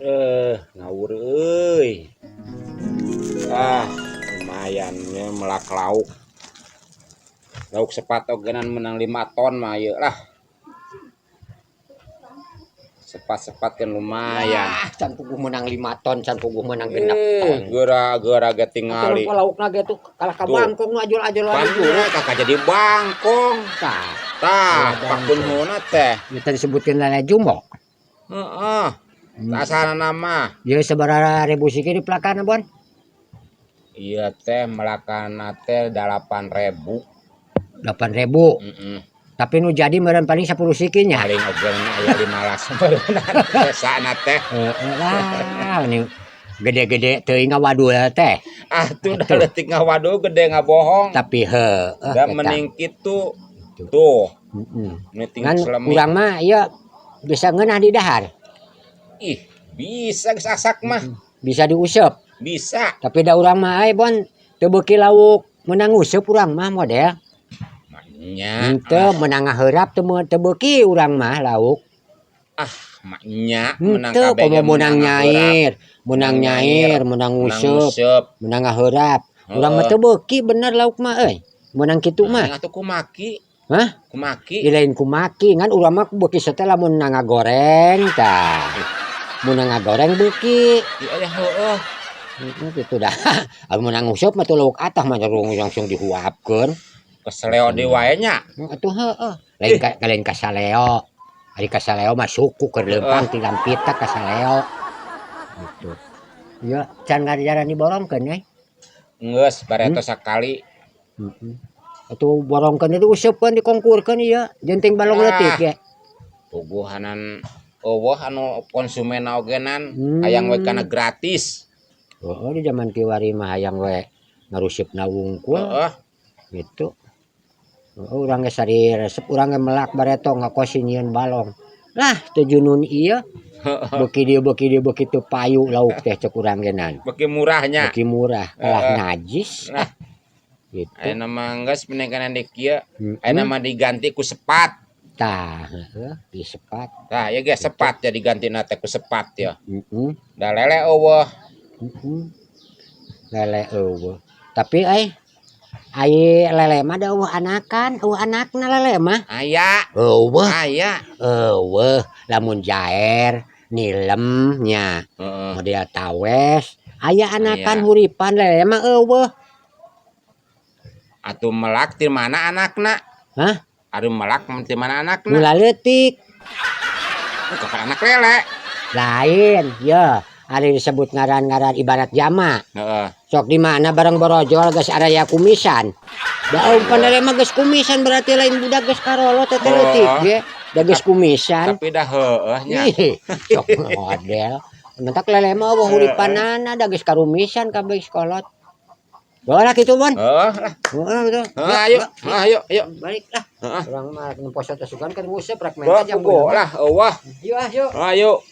Ngawur euy. Lumayan nya melak lauk. Lauk sepatogenan menang 5 ton mah ieu lah. Sepat-sepat kan lumayan. Can puguh menang 5 ton, can puguh menang 6 ton. Geura-geura ge tingali. Atuh laukna ge tuh kalah ka bangkong nu ajol-ajol Panjuna kakak jadi bangkong. Tah, pakunhuna teh. Ieu teh disebutkeun lele jumbo. Heeh. Asana nama. Ieu sabaraha ribu siki di plakana, Bon? Iya teh melakana teh 8.000. 8.000. Heeh. Tapi nu jadi meureun paling 10 sikinya. Paling oge aya 15 meureun sana teh. Lah, ini gede-gede teuing ngawadul teh. Atuh da leutik ngawaduh gede ngabohong. Tapi Da mending kitu. Tuh. Ngan urang mah ieu bisa ngeunah di dahar. Ih, bisa geus asak mah. Bisa diuseup. Bisa. Tapi da urang mah Bon, teu beuki lauk meunang nguseup urang mah model. Maknya. Henteu meunang ngaheurap teu beuki urang mah lauk. Maknya menang kabeh ge meunang nyair, meunang nguseup, meunang ngaheurap. Urang mah teu beuki bener lauk mah euy. Meunang kitu mah. Atuh kumaki. Hah? Kumaki. Lain kumaki ngan urang mah beuki teh lamun ngagoreng tah. Mun ngagoreng beuki. Iya heueuh. Gitu dah. Mun meunang nguseup mah teu lauk atah mah langsung dihuapkeun. Keseleo di wae nya. Atuh heueuh. Lain ka saleo. Ari ka saleo mah suku keur leumpang ti lampita ka saleo. Gitu. Ieu can ngajaran diborongkeun nya. Geus bareto sakali. Atuh borongkeun itu useupkeun dikongkurkeun ieu jenting balong leutik ge. Puguhanan eueuh anu konsumen ogenan hayang we kana gratis. Heeh, di zaman kiwari mah hayang we ngaruseupna wungkul. Gitu. Urang ge sari resep urang ge melak bareto ngakos nyieun balong. Lah teu junun ieu. Beuki beuki teu payu lauk teh cek urang ge nan. Beuki murahnya. Beuki murah, kalah najis. Nah. Gitu. Ayeuna mah geus menengkeun di kieu. Ayeuna mah diganti ku sepat. Tah, di sepat. Tah, ieu ge sepat jadi gantina teh ku sepat ya. Da lele eueuh. Lele eueuh. Tapi ai lele mah da eueuh anakan, eueuh anakna lele mah. Aya. Eueuh. Aya. Eueuh, lamun jaer, nilem nya. Model tawes, aya anakan huripan lele mah eueuh. Atuh melak ti mana anakna? Hah? Ari melak ti mana anakna? Mula leutik. Bukan anak lele. Lain, ya. Ari disebut ngaran-ngaran ibarat jama. Sok di mana bareng borojol geus araya kumisan. Da umpan lele mah geus kumisan berarti lain budak geus karolo teh leutik ge. Da geus kumisan. Tapi dah heueuh nya. Sok model. Mentak lele mah eueuh huripanana da geus karumisan kabeh sekolot. Boleh gitu, Bon. Lah. Betul. Ayo. Baiklah. Urang mah poso teh sugan kan nguseup rek main aja. Lah, eueuh. Yuk. Ayo.